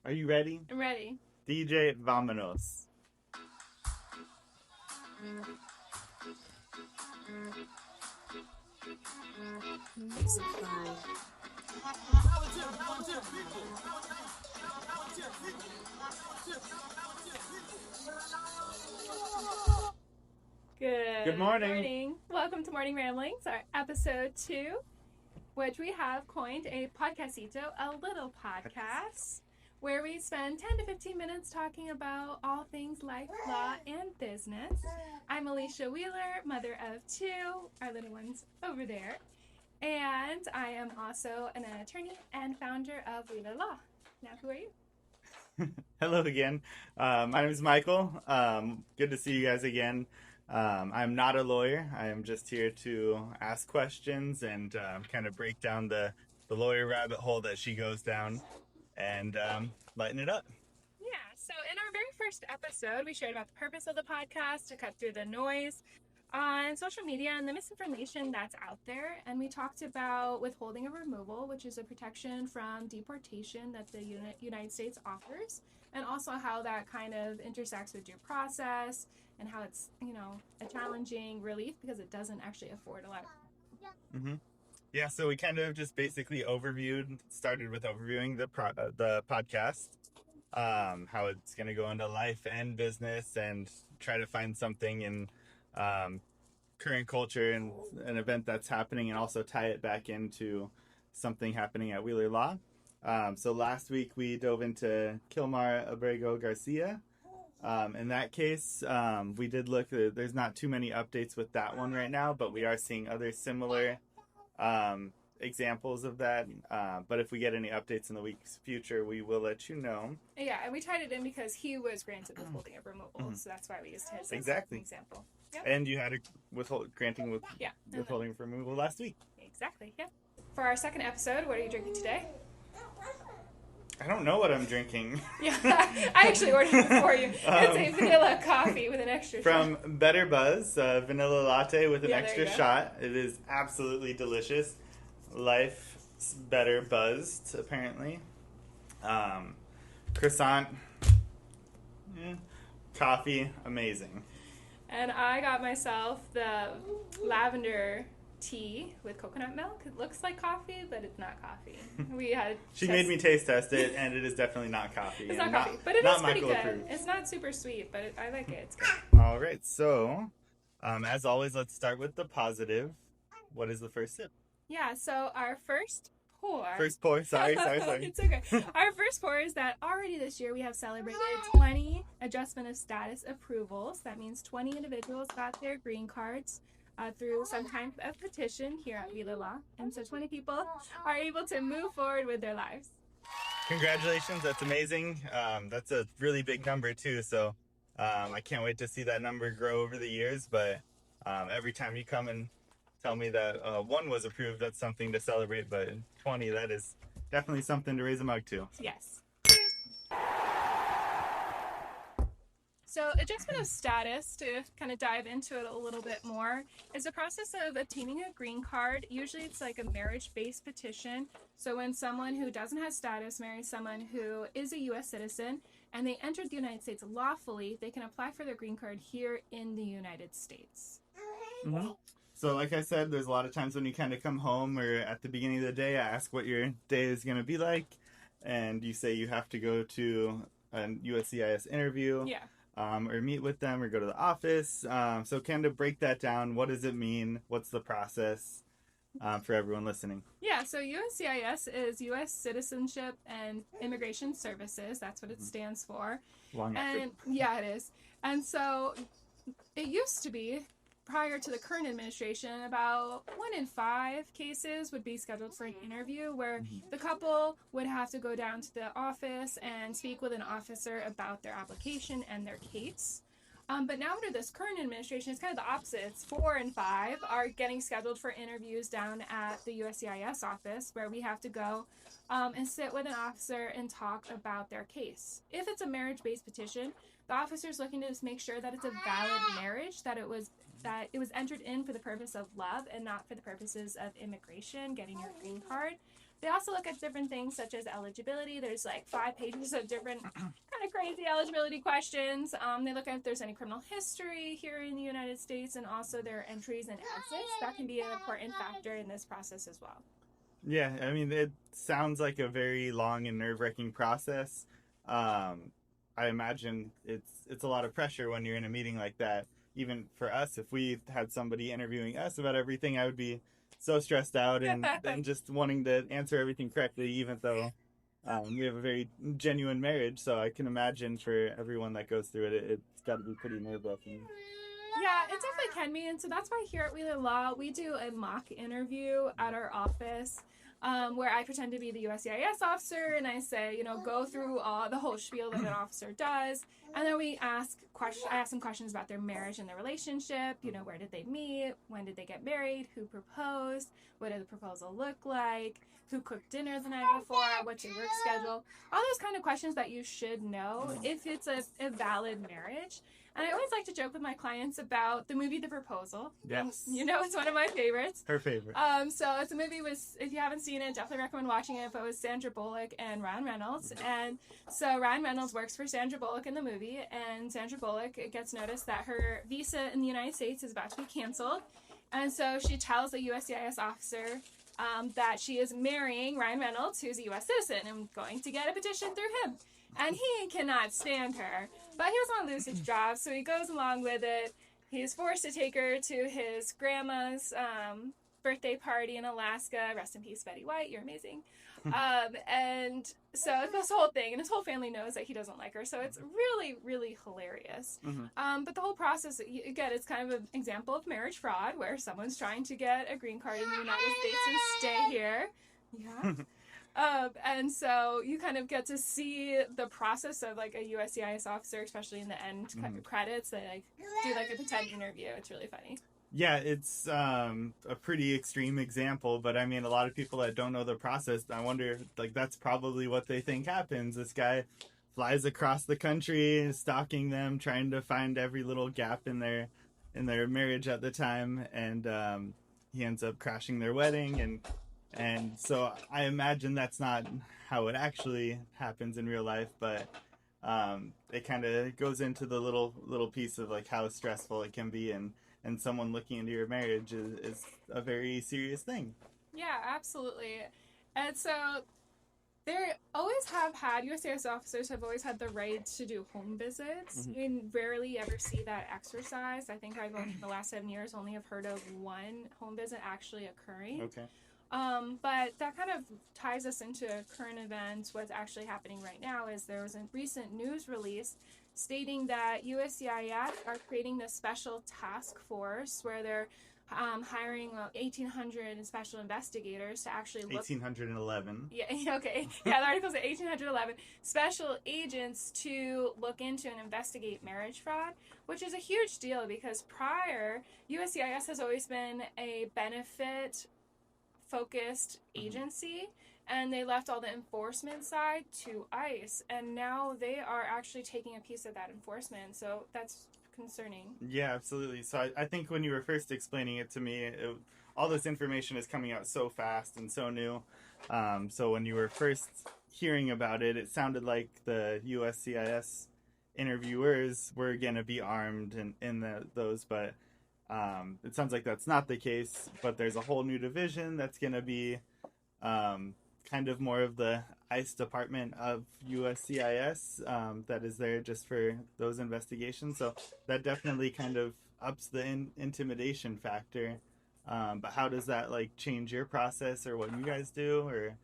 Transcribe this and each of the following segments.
Are you ready? I'm ready. DJ, vámonos. Good morning. Welcome to Morning Ramblings, our episode 2, which we have coined a podcastito, a little podcast, where we spend 10 to 15 minutes talking about all things life, law, and business. I'm Alicia Wheeler, mother of 2, our little ones over there, and I am also an attorney and founder of Wheeler Law. Now, who are you? Hello again. My name is Michael. Good to see you guys again. I'm not a lawyer. I am just here to ask questions and kind of break down the lawyer rabbit hole that she goes down and lighten it up. Yeah, so in our very first episode, we shared about the purpose of the podcast to cut through the noise on social media and the misinformation that's out there. And we talked about withholding of removal, which is a protection from deportation that the United States offers, and also how that kind of intersects with due process and how it's, a challenging relief because it doesn't actually afford a lot. Mm-hmm. Yeah, so we kind of just basically started with overviewing the podcast, how it's going to go into life and business and try to find something in current culture and an event that's happening and also tie it back into something happening at Wheeler Law. So last week we dove into Kilmar Abrego Garcia. In that case, we did look, there's not too many updates with that one right now, but we are seeing other similar examples of that. But if we get any updates in the week's future, we will let you know. Yeah, and we tied it in because he was granted withholding of removal, so that's why we used his as an example. Yep. And you had a withholding of removal last week. Exactly, yeah. For our second episode, what are you drinking today? I don't know what I'm drinking. Yeah, I actually ordered it for you. It's a vanilla coffee with an extra shot. From Better Buzz, vanilla latte with an extra shot. It is absolutely delicious. Life's better buzzed, apparently. Croissant. Coffee, amazing. And I got myself the Lavender tea with coconut milk. It looks like coffee, but it's not coffee. She made me taste test it, and it is definitely not coffee. It's not coffee, but it is pretty good. Approved. It's not super sweet, but I like it. It's good. All right, so as always, let's start with the positive. What is the first sip? Yeah, so our first pour. Sorry. It's okay. Our first pour is that already this year we have celebrated 20 adjustment of status approvals. That means 20 individuals got their green cards through some kind of petition here at Wheeler Law. And so 20 people are able to move forward with their lives. Congratulations. That's amazing. That's a really big number too. So I can't wait to see that number grow over the years. But every time you come and tell me that 1 was approved, that's something to celebrate. But 20, that is definitely something to raise a mug to. Yes. So adjustment of status, to kind of dive into it a little bit more, is a process of obtaining a green card. Usually it's like a marriage-based petition. So when someone who doesn't have status marries someone who is a U.S. citizen and they entered the United States lawfully, they can apply for their green card here in the United States. Mm-hmm. So like I said, there's a lot of times when you kind of come home or at the beginning of the day, I ask what your day is going to be like. And you say you have to go to a USCIS interview. Yeah. Or meet with them or go to the office. So kind of break that down. What does it mean? What's the process for everyone listening? Yeah, so USCIS is U.S. Citizenship and Immigration Services. That's what it stands for. Long effort. Yeah, it is. And so it used to be, prior to the current administration, about 1 in 5 cases would be scheduled for an interview where the couple would have to go down to the office and speak with an officer about their application and their case. But now under this current administration, it's kind of the opposite. It's 4 in 5 are getting scheduled for interviews down at the USCIS office where we have to go and sit with an officer and talk about their case. If it's a marriage-based petition, the officer's looking to just make sure that it's a valid marriage, that it was entered in for the purpose of love and not for the purposes of immigration, getting your green card. They also look at different things such as eligibility. There's like 5 pages of different kind of crazy eligibility questions. They look at if there's any criminal history here in the United States, and also their entries and exits. That can be an important factor in this process as well. Yeah, I mean, it sounds like a very long and nerve-wracking process. I imagine it's a lot of pressure when you're in a meeting like that. Even for us, if we had somebody interviewing us about everything, I would be so stressed out and just wanting to answer everything correctly, even though we have a very genuine marriage. So I can imagine for everyone that goes through it, it's got to be pretty nerve-wracking. Yeah, it definitely can be. And so that's why here at Wheeler Law, we do a mock interview at our office where I pretend to be the USCIS officer, and I say, go through the whole spiel that an officer does. And then I ask some questions about their marriage and their relationship. Where did they meet? When did they get married? Who proposed? What did the proposal look like? Who cooked dinner the night before? What's your work schedule? All those kind of questions that you should know if it's a valid marriage. And I always like to joke with my clients about the movie The Proposal. Yes. It's one of my favorites. Her favorite. So it's a movie if you haven't seen it, definitely recommend watching it. But it was Sandra Bullock and Ryan Reynolds. And so Ryan Reynolds works for Sandra Bullock in the movie. And Sandra Bullock gets noticed that her visa in the United States is about to be canceled. And so she tells a USCIS officer that she is marrying Ryan Reynolds, who's a U.S. citizen, and going to get a petition through him. And he cannot stand her, but he doesn't want to lose his job, so he goes along with it. He's forced to take her to his grandma's birthday party in Alaska. Rest in peace, Betty White. You're amazing. And so it's this whole thing, and his whole family knows that he doesn't like her, so it's really, really hilarious. But the whole process, again, it's kind of an example of marriage fraud, where someone's trying to get a green card in the United States and stay here. Yeah. And so you kind of get to see the process of like a USCIS officer, especially in the end credits. They like do like a pretend interview. It's really funny. Yeah, it's a pretty extreme example, but I mean, a lot of people that don't know the process, I wonder, like, that's probably what they think happens. This guy flies across the country, stalking them, trying to find every little gap in their marriage at the time, and he ends up crashing their wedding, and so I imagine that's not how it actually happens in real life, but it kind of goes into the little piece of like how stressful it can be, and someone looking into your marriage is a very serious thing. Yeah, absolutely. And so USCIS officers have always had the right to do home visits. You rarely ever see that exercised. I think I've in the last 7 years only have heard of one home visit actually occurring. Okay. But that kind of ties us into current events. What's actually happening right now is there was a recent news release stating that USCIS are creating this special task force where they're hiring 1,800 special investigators to actually look... 1,811. Yeah, okay. Yeah, the article said 1,811 special agents to look into and investigate marriage fraud, which is a huge deal because prior, USCIS has always been a benefit-focused agency, and they left all the enforcement side to ICE, and now they are actually taking a piece of that enforcement, so that's concerning. Yeah, absolutely. So I think when you were first explaining it to me, all this information is coming out so fast and so new. So when you were first hearing about it, it sounded like the USCIS interviewers were going to be armed in those, but it sounds like that's not the case, but there's a whole new division that's going to be kind of more of the ICE department of USCIS that is there just for those investigations. So that definitely kind of ups the intimidation factor. But how does that like change your process or what you guys do, or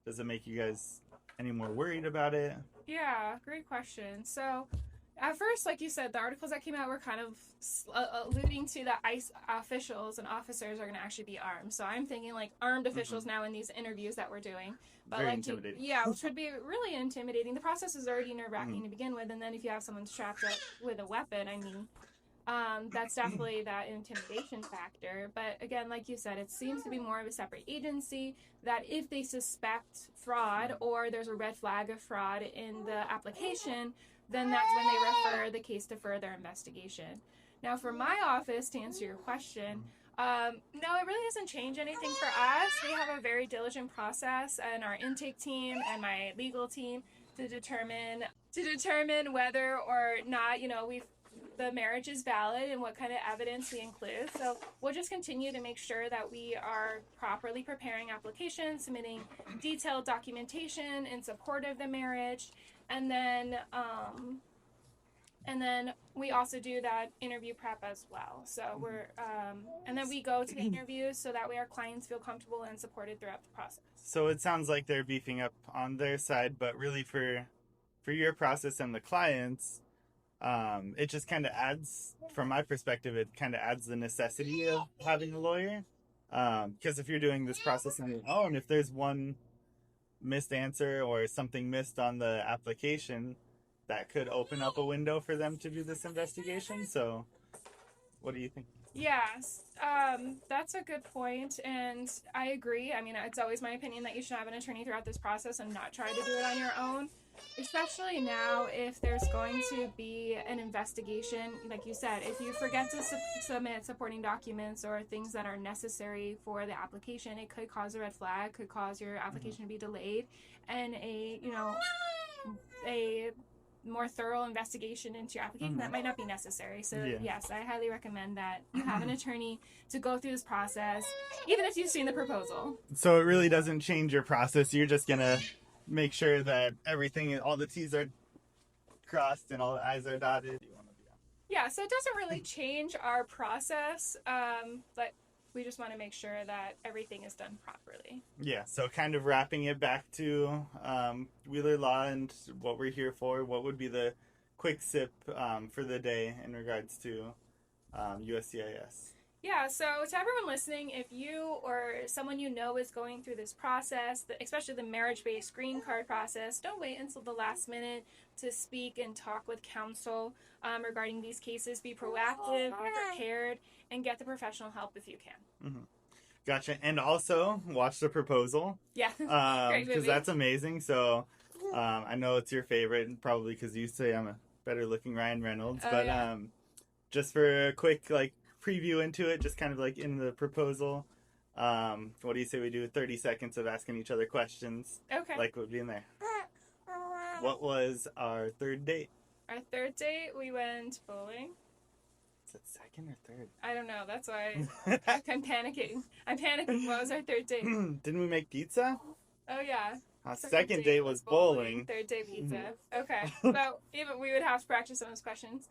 does it make you guys any more worried about it? Yeah, great question. So at first, like you said, the articles that came out were kind of alluding to that ICE officials and officers are going to actually be armed. So I'm thinking like armed officials now in these interviews that we're doing. But very like intimidating. which would be really intimidating. The process is already nerve-wracking to begin with, and then if you have someone strapped up with a weapon, I mean, that's definitely that intimidation factor. But again, like you said, it seems to be more of a separate agency that if they suspect fraud or there's a red flag of fraud in the application, then that's when they refer the case to further investigation. Now, for my office, to answer your question, No, it really doesn't change anything for us. We have a very diligent process, and our intake team and my legal team to determine whether or not the marriage is valid and what kind of evidence we include. So we'll just continue to make sure that we are properly preparing applications, submitting detailed documentation in support of the marriage, and then we also do that interview prep as well. So and then we go to the interviews so that way our clients feel comfortable and supported throughout the process. So it sounds like they're beefing up on their side, but really for your process and the clients, it just kind of adds, from my perspective, it kind of adds the necessity of having a lawyer. Because if you're doing this process on your own, if there's one missed answer or something missed on the application, that could open up a window for them to do this investigation. So what do you think? Yes, that's a good point, and I agree. I mean, it's always my opinion that you should have an attorney throughout this process and not try to do it on your own, especially now if there's going to be an investigation. Like you said, if you forget to submit supporting documents or things that are necessary for the application, it could cause a red flag, could cause your application to be delayed, and a more thorough investigation into your application that might not be necessary. So yes, I highly recommend that you have an attorney to go through this process, even if you've seen the proposal. So it really doesn't change your process. You're just gonna make sure that everything, all the T's are crossed and all the I's are dotted. Yeah, so it doesn't really change our process, but we just want to make sure that everything is done properly. Yeah, so kind of wrapping it back to Wheeler Law and what we're here for, what would be the quick sip for the day in regards to USCIS? Yeah, so to everyone listening, if you or someone you know is going through this process, especially the marriage-based green card process, don't wait until the last minute to speak and talk with counsel regarding these cases. Be proactive, be prepared, and get the professional help if you can. Mm-hmm. Gotcha. And also watch The Proposal. Yeah, great movie. Because that's amazing. So I know it's your favorite, probably because you say I'm a better looking Ryan Reynolds. But yeah. Just for a quick preview into it, just kind of like in The Proposal, what do you say we do 30 seconds of asking each other questions? Okay. Like what would be in there. What was our third date? Our third date, we went bowling. Is it second or third? I don't know. That's why I'm panicking. What was our third date? Didn't we make pizza? Oh, yeah. Our second date was bowling. Third date pizza. Okay. So even we would have to practice on those questions.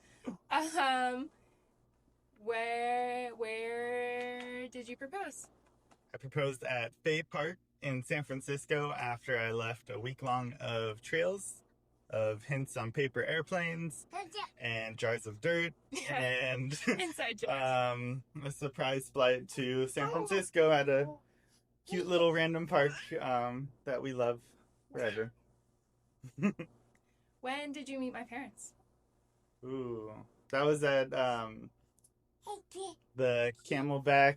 Where did you propose? I proposed at Fay Park in San Francisco after I left a week long of trails of hints on paper airplanes and jars of dirt and inside jokes. A surprise flight to San Francisco at a cute little random park that we love forever. When did you meet my parents? Ooh, that was at the Camelback,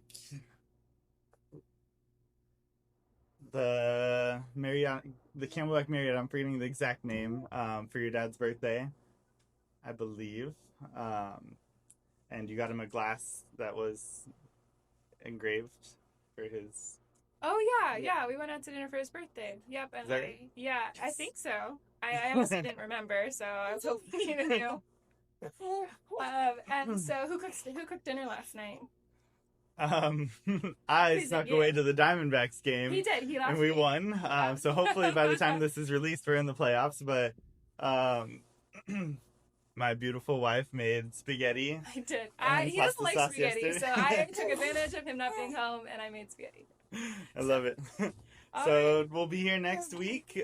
the Camelback Marriott. I'm forgetting the exact name for your dad's birthday, I believe. And you got him a glass that was engraved for his. Oh yeah. We went out to dinner for his birthday. Yep, and I think so. I honestly didn't remember, so I was hoping you knew. And so who cooked dinner last night? I snuck away to the Diamondbacks game. He did. He lost. And we won. So hopefully by the time this is released, we're in the playoffs. But my beautiful wife made spaghetti. I did. He doesn't like spaghetti, so I took advantage of him not being home, and I made spaghetti. I love it. So we'll be here next week.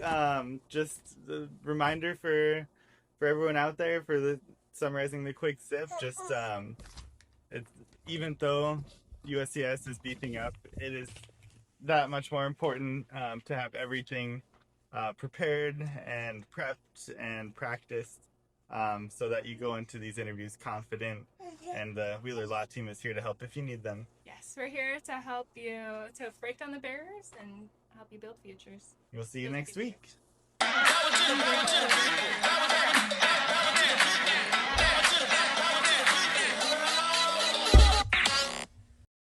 Just a reminder for everyone out there for summarizing the quick sip. Just even though USCIS is beefing up, it is that much more important to have everything prepared and prepped and practiced so that you go into these interviews confident, and the Wheeler Law team is here to help if you need them. Yes, we're here to help you to break down the barriers and help you build futures. We'll see you next week.